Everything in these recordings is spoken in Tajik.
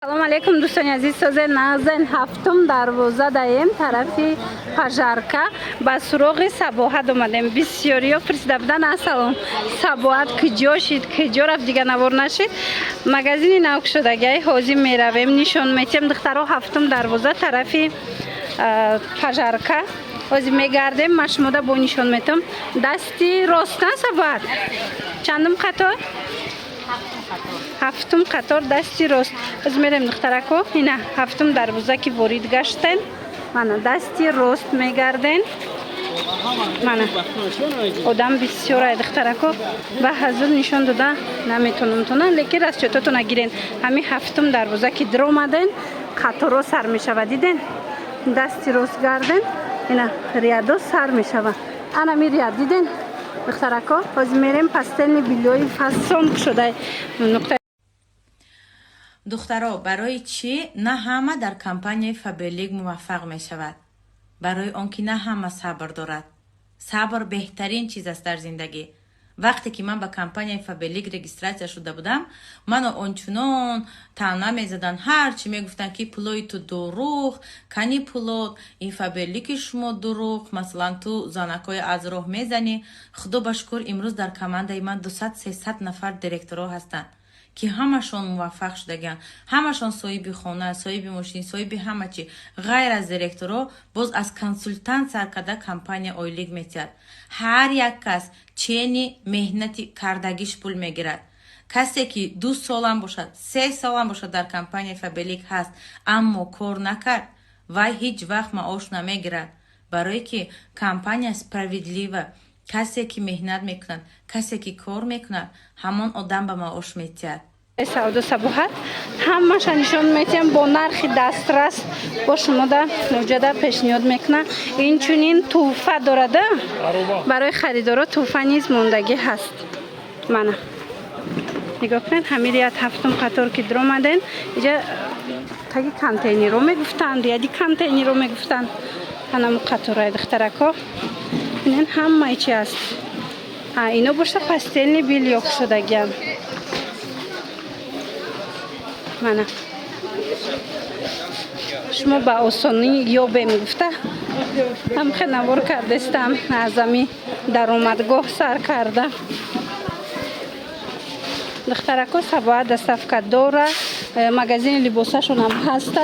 салом алейкум дӯстони азиз, созе назен ҳафтум дарвоза даем тарафи пажарка ба суроғи Сабоҳат омадем. Бисёриё пурсида буданд: асалом, Сабоҳат куҷо шид, куҷо рафт, дига навор нашид. Магазини навкушодагиҳои ҳозир меравем, нишон метиҳем. Духтаро ҳафтум дарвоза тарафи пажарка ҳозир мегардем. ма шумода бо нишон метиҳам. Дасти рост на Сабоҳат? Чандум қатор? ҳафтум қатор дасти рост. ҳозир мерем духтарако. ина ҳафтум дарвоза ки ворид гаштен. мана дасти рост мегарден. мана одам бисёр ай духтарако. ба ҳазур нишон дода наметонам тона, лекин расчётотона гирен. ҳамин ҳафтум дарвоза ки дромаден, қаторо сар мешавад. диден? Дасти рост гарден. ина рядо сар мешавад. ана ми ряд диден? духтарако ҳозир мерем пастелни билёи фасон шудай нуқта. духтаро, барои чӣ на ҳама дар компанияи Фаберлик муваффақ мешавад? барои он ки на ҳама сабр дорад. Сабр беҳтарин чиз аст дар зиндагӣ. вақте ки ман ба компанияи Фаберлик регистратсия шуда будам, маро ончунон таъна мезаданд. ҳарчи мегуфтанд ки пулои ту дуруғ, кани пулот, ин Фаберлики шумо дуруғ, масалан ту занакҳои аз роҳ мезанӣ. худо ба шукр имрӯз дар командаи ман 200-300 нафар директорҳо ҳастанд ки ҳамашон муваффақ шудагиянд. ҳамашон соҳиби хона, соҳиби мошин, соҳиби ҳама чӣ. ғайр аз директорҳо боз аз консультант сар карда компания ойлик метиҳад. ҳар як кас чени меҳнати кардагиш пул мегирад. касе ки 2 солам бошад, 3 солам бошад дар компанияи Фаберлик ҳаст, аммо кор накард, вай ҳеҷ вақт маош намегирад. барое ки компания справедлива. касе ки меҳнат мекунад, касе ки кор мекунад, ҳамон одам ба маош метиҳад. савдо Сабоҳат ҳамаша нишон метиҳам бо нархи дастрас бо шумода мавҷуда пешниҳод мекунам. инчунин туҳфа дорада, барои харидоро туҳфа низ мондагӣ ҳаст. мана нигоҳ кунед, ҳамин ряд ҳафтум қатор ки дромаден. иҷа таги контейнеро мегуфтанд, яди контейнеро мегуфтанд. ҳанамо қаторай духтарако. бинен ҳамаи чи аст. ино бошта пастелни билёк шудагиянд. мана шумо ба осонӣ ёбем гуфта ҳамхе навор кардестам аз ами даромадгоҳ сар карда. духтарако Сабоҳат доставка дора. магазини либосашон ҳам ҳаста.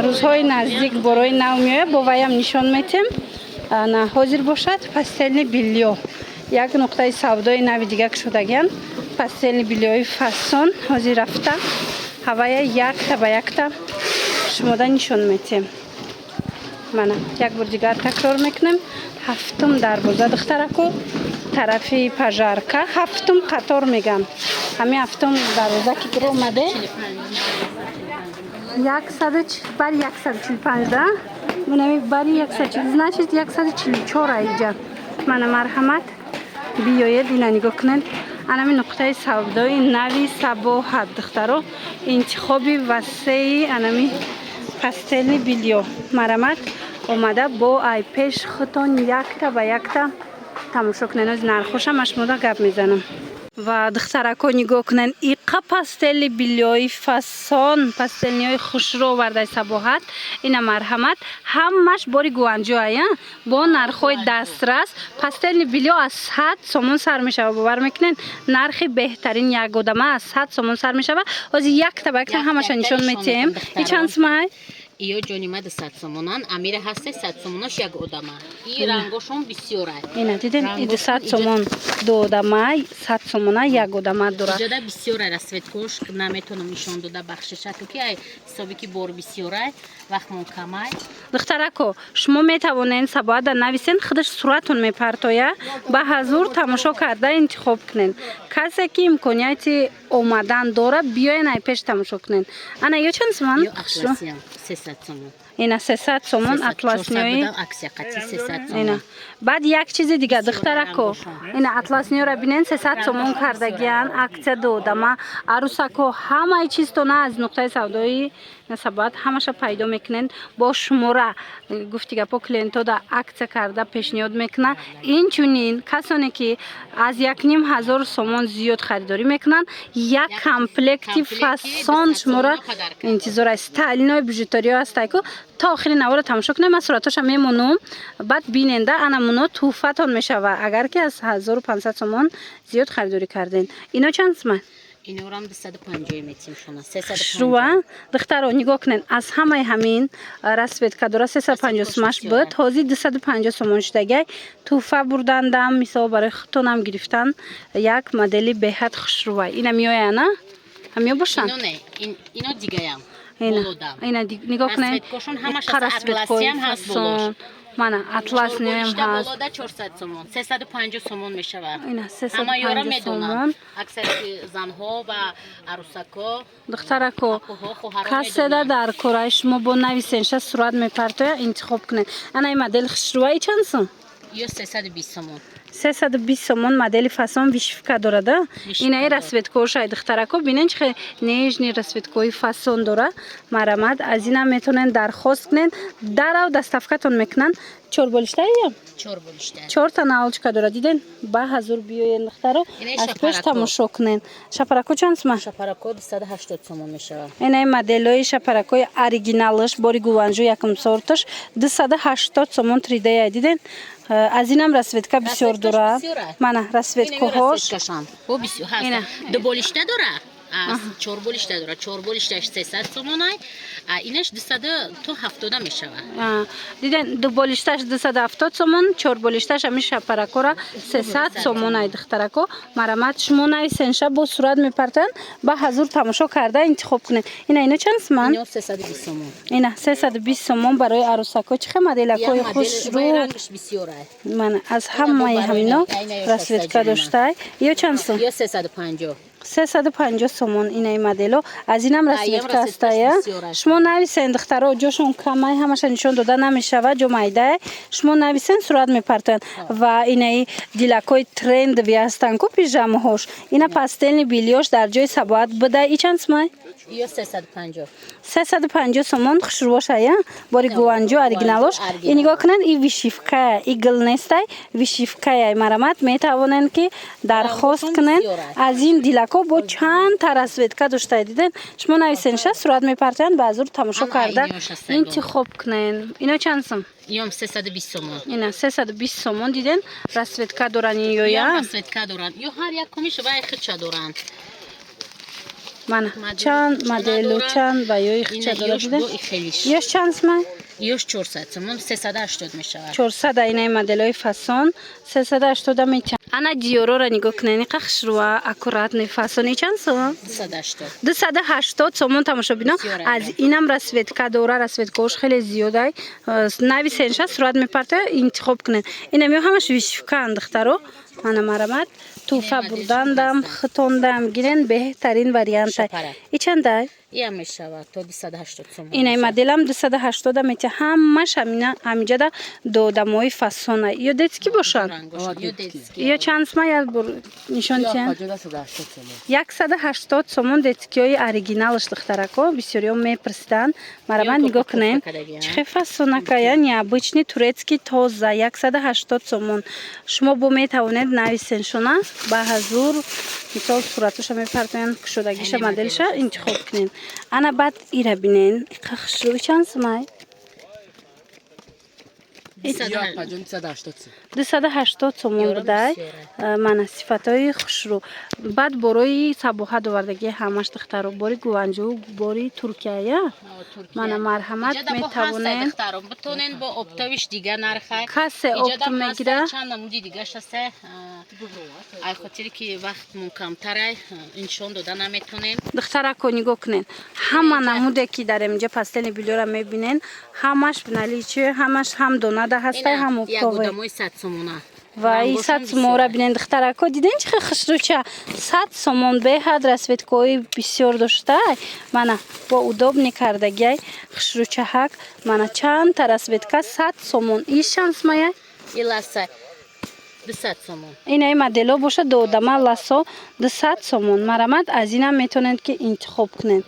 рӯзҳои наздик борои нав меояд, бо ваям нишон метем. ҳозир бошад пастелни билё. як нуқтаи савдои нави дига шудагиянд. пастелни билёи фасон ҳозир рафта ҳавая якта ба якта шумода нишон метем. мана як бор дигар такрор мекунем. ҳафтум дарвоза духтарако тарафи пажарка ҳафтум қатор мегам. ҳамин ҳафтум дарвоза ки дромаде бари 145 да бунами бари 140 значит 144 аиҷа. мана марҳамат биёед ина нигоҳ кунед. анами нуқтаи савдои нави Сабоҳат духтаро интихоби васеи анами пастелни билё. марҳамат омада бо айпеш хутон якта ба якта тамошо кунед. оз нархоша ма шумода гап мезанам. ва духтарако нигоҳ кунед, иқа пастели билёи фасон, пастелниҳои хушро овардаи Сабоҳат. ина марҳамат ҳамаш бори гуанҷоая бо нархҳои дастрас. пастелни билё аз 100 сомон сар мешавад. бовар мекунед нархи беҳтарин як одама аз 100 сомон сар мешавад. ҳозир якта ба якта ҳамаша нишон метиҳем. и чанд сомай? иё ҷонима 200 сомонан, амира ҳасте 100 сомонаш як одама. и рангошон бисёр ай. ина диден 200 сомон ду одама, 100 сомона як одама дорад. иҷода бисёр ай, расцветкош наметонам нишон дода бахшиша, то ки ай ҳисоби ки бор бисёр ай, вақтмон кам ай. духтарако шумо метавонед Сабоҳат нависен, худаш суратон мепартоя. ба ҳазур тамошо карда интихоб кунед. касе ки имконияти омадан дорад биёен ай пеш тамошо кунед. ана ё чанд сомон? ё ахласиям 300 300 сомон. اینا 300 سومون اطلس نیوی акция قطعی 300 اینا сомон. بعد یک چیز دیگه دخترکو اینا اطلس نیو را بینین 300 سومون کردگیان اکسیا دادم عروسکو همه چیز تو نه از نقطه سودایی نسبت همش پیدا میکنن با شماره گفتی که با کلینتو دا اکسیا کرده پیشنهاد میکنن این چونین کسانی که از 1,500 سومون زیاد خریداری میکنن یک کامپلکتی فاسون شماره انتظار استایلینای بیژوتریا است که تا آخر نوار تماشا کنیم من صورتش میمونم بعد بیننده انمونو توفتون میشوه اگر که از 1500 سومون زیاد خریداری کردین اینا چند سومن؟ اینا رو هم 250 میتیم شما 350 شروع دخترو نگاه کنین از همه همین رسویت که داره 350 سومش بود حاضی 250 سومون شدگی توفه بردندم مثلا برای خودتونم گرفتن یک مدلی بهت خوشروه اینا میایه نه؟ همیو باشن؟ اینا نه اینا دیگه هم اینا نگاه کنین همش از اطلسی هم هست بولوش من اطلس نیم هست بالا 400 سومون 350 سومون میشه اینا 350 سومون اکثر زنها و عروسکا دخترکو کسی در کره شما با نویسنش صورت میپرتویا انتخاب کنین انا این مدل خشروایی چند سون؟ یا 320 سومون 320 سومون مدل فاسون ویشفکا داره اینای رسویتکوشای دخترکو بینین چه نیجنی رسویتکوی فاسون داره مرامت از اینا میتونن درخواست کنین در او دستافکتون میکنن چور بولشته یا 4 بولشته 4 تا نالچکا داره دیدین با حضور بیاین دخترو از پیش تماشا کنین شپرکو چند سومه شپرکو 280 سومون میشه اینای مدلای شپرکوی اوریجینالش باری گوانجو یکم سورتش 280 سومون تریده دیدین از اینم رسویتکا بسیار داره من رسویتکو هاش او بسیار هست دو بولشته داره از 4 بولشته داره 4 بولشتهش 300 سومون اینش 270 میشه دیدن دو بولشتهش 270 سومون 4 بولشتهش همیشه شپرکو را 300 سومون ای دخترکو مرامت شما نویسنشه با صورت میپرتن با حضور تماشا کرده انتخاب کنین اینا چند سومن اینا 320 سومون اینا 320 سومون برای عروسکو چه مدلکوی خوش رو من از همه همینا رسویتکا داشته یا چند سوم یا 350 350 سومون اینای مدلو از اینم رسویتکا هستایا شما نویسین دخترا جاشون کمای همش نشون داده نمیشوه جو مایده شما نویسین صورت میپرتن و اینای دیلکوی ترند وی هستن کو پیژامه هاش اینا پاستل بیلیوش در جای سبات بده ای چند سومای یا 350 سومون خوشروشه یا باری گوانجو اوریجینالش این نگاه کنن این ویشیفکا این گل نیسته ویشیفکا ای مرامت میتوانن که درخواست کنن از این دیلکو با چند تا رسویتکا داشته دیدن شما نویسنش صورت میپرتن به حضور تماشا کرده انتخاب کنن اینا چند سوم اینا 320 سومون اینا 320 سومون دیدن رسویتکا دورن یا رسویتکا دورن یا هر یک کمیش وای خودش دورن من چند مدل چند و یا خچه داره دیدن یاش چند سومه یاش 400 سومون 380 میشه 400 اینای مدلای فاسون 380 میشه انا دیورو را نگاه کنین قخش رو اکورات نه فاسونی چند سوم 280 سومون تماشا ببین از اینم رسویتکا دوره رسویتکاش خیلی زیاده نویسنش صورت میپرته انتخاب کنین اینا میو همش ویشفکا دخترو من مرامت توفه بردندم خطوندم گیرن بهترین وریانت ای چنده؟ این میشه تا 280 سومون اینای مدلم 280 میشه همش همینجا دا دودمای فاسونه یا دتسکی باشن یا چند سومه یا نشان چند 180 سومون دتسکی های اوریجینالش دخترکو بسیاری هم میپرسیدن مرامت نگاه کنین چه فاسونه که یعنی обычный турецкий تازه 180 سومون شما با میتوانید نویسنشونه با حضور مثال صورتش میپرتین کشودگیش مدلش انتخاب کنین انا بعد ایره بینین خشروی چند سومه 280 سومون بوده من صفتای خوشرو بعد برای سبوها دوردگی همش دخترو باری گوانجو باری ترکیه من مرحمت میتوانین بتونین با اپتاویش دیگه نرخه کسی اپتو میگیره چند نمودی دیگه شسته ای خاطری که وقت من کمتره اینشون داده نمیتونین دختره کنیگو کنین همه نموده که در اینجا پاستل بیلو را میبینین همش بنالی چه همش هم دونده هسته هم اپتاوی یک گودمای 100 سومونه вай 100 сомонра бинен духтарако диден чи хушруча 100 сомон беҳад расветкои бисёр доштай мана бо удобни кардагиай хушручаҳак мана чанд та расветка 100 сомон ишанс мая иласа 200 сомон инаи модело боша додама ласо 200 сомон марамад аз инам метавонед ки интихоб кунед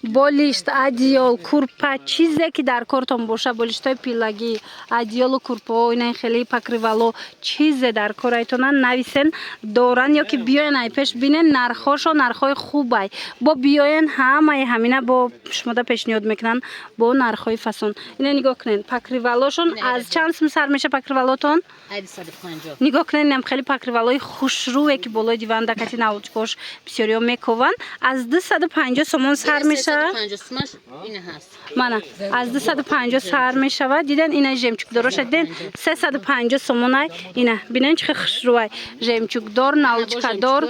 болишт одеял курпа чизе ки дар кортон боша болиштои пилагӣ одеялу курпаҳо инаи хеле покривало чизе дар корайтона нависен доран ё ки биёен айпеш бинен нархошо нархҳои хубай бо биёен ҳамаи ҳамина бо шумода пешниҳод мекунанд бо нархҳои фасон ина нигоҳ кунед покривалошон аз чанд сум сар меша покривалотон 250 нигоҳ кунед инам хеле покривалои хушрӯе ки болои диван дакати навчкош бисёриё мекованд аз 250 сомон сар мешавад мана аз 250 сар мешавад диден ина жемчугдороша диден 350 сомонай ина бинен чихе хушрӯай жемчугдор научкадор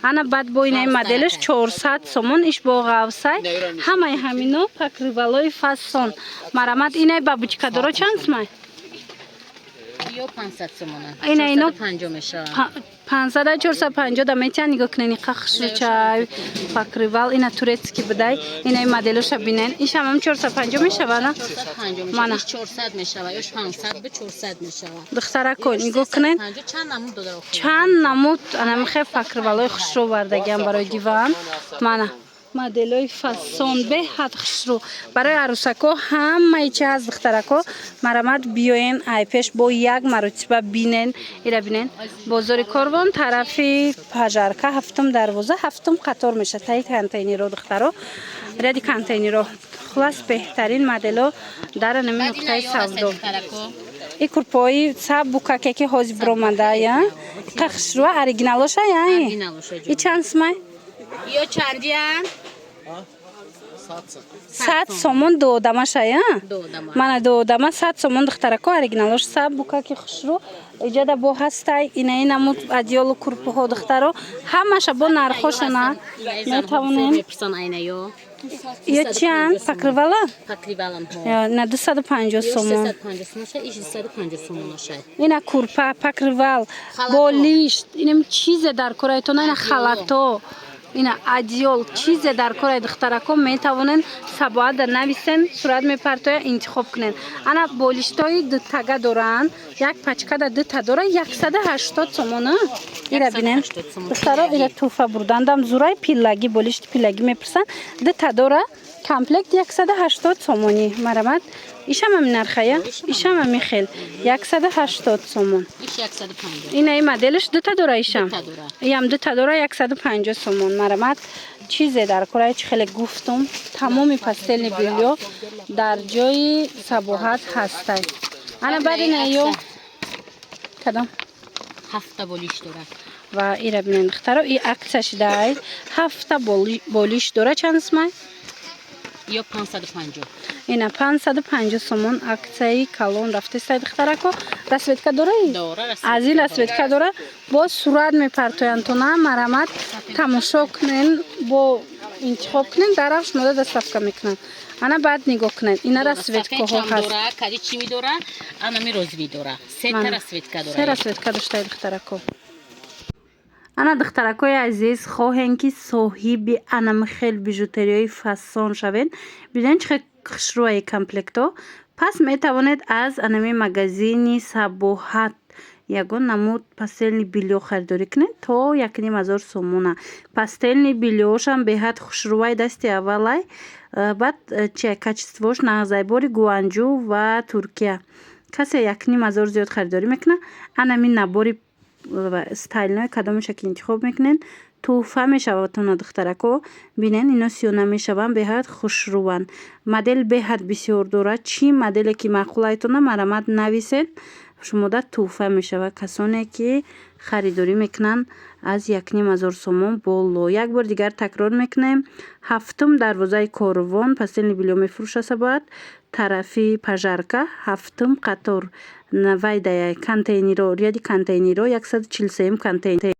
ана баъд бо инаи моделаш 400 сомон иш бо ғавсай ҳамаи ҳамино покривалои фасон марамад инай бабучкадоро чанд сумай ё 500 сомон ина ино 450 мешавад 500 450 да метиан нигоҳ кунен иқа хушручай покривал ина турецки будай инаи моделоша бинен иш ҳамам 450 мешавад 450 мана 400 мешавад ёш 500 ба 400 мешавад духтарако нигоҳ кунен чанд намуд додара чанд намуд анамихе покривалои хушрӯ вардагиам барои диван мана моделои фасон беҳад хушрӯ барои арӯсако ҳамаи чи ҳаст духтарако марамад биёен айпеш бо як маротиба бинен ира бинен бозори корвон тарафи пажарка ҳафтум дарвоза ҳафтум қатор меша таи контейнеро духтаро ради контейнеро хулас беҳтарин модело дар нами нуқтаи савдо и курпои саб букаке ки ҳозир биромада я қахшруа оригиналоша я и чанд сумай ё чандиан 100 сомон додамаша я мана додама 100 сомон духтарако оригиналош саб букаки хушрӯ иҷода бо ҳастай инаи намуд одеялу курпаҳо духтаро ҳамаша бо нархошона метавонем ё чанд покривала на 250 сомон ина курпа покривал болишт инам чизе дар кораитона ина халато ина одеял чизе дар кораи духтарако метавонен сабоада нависен сурат мепартоя интихоб кунен ана болиштои дутага доранд як пачкада дута дора 180 сомона ира бинен духтаро ира туфа бурдандам зурай пилаги болишти пилаги мепурсан дута дора комплект 180 сомони марамад ишам ами нархая ишам ами хел 180 сомон инаи моделиш дута дора ишам ям дута дора 150 сомон марамад чизе дар кораи чи хеле гуфтум тамоми пастелни бильё дар ҷои сабоҳат ҳастай ана баъд инаё кадом ҳафта болиш дора ва ира бинен духтаро и аксияш дай ҳафта болиш дора чанд сумай ё 550 ина 550 сомон аксияи калон рафтестай духтарако расветка дораи аз ин расветка дора бо сурат мепартоянтона марамад тамошо кунен бо интихоб кунен дарав шумода доставка мекунанд ана баъд нигоҳ кунед ина расветкаҳо ҳаст кади чӣ медора анами розви дора се расветка дора се расветка доштай духтарако ана духтаракои азиз хоҳем ки соҳиби анамихел бижутерияи фасон шавед биден чихе хушрӯаи комплекто пас метавонед аз анами магазини сабоҳат ягон намуд пастелни бильё харидорӣ кунед то 1000 сомона пастелни бильёшам беҳад хушрӯаи дасти аввалай баъд качествош нағзайбори гуанҷу ва туркия касе 1000 зиёд харидорӣ мекуна анами набори стайлной кадомеша ки интихоб мекунен туҳфа мешаватона духтарако бинен ино сиёна мешаванд беҳад хушрӯанд модел беҳад бисёр дорад чӣ моделе ки маъқулайтона марамад нависед шумода туҳфа мешавад касоне ки харидорӣ мекунанд аз 1000 сомон боло як бор дигар такрор мекунем ҳафтум дарвозаи корвон пастелни бильё мефурӯша сабоат тарафи пажарка ҳафтум қатор вайдая контейнеро ряди контейнеро 143 контейнер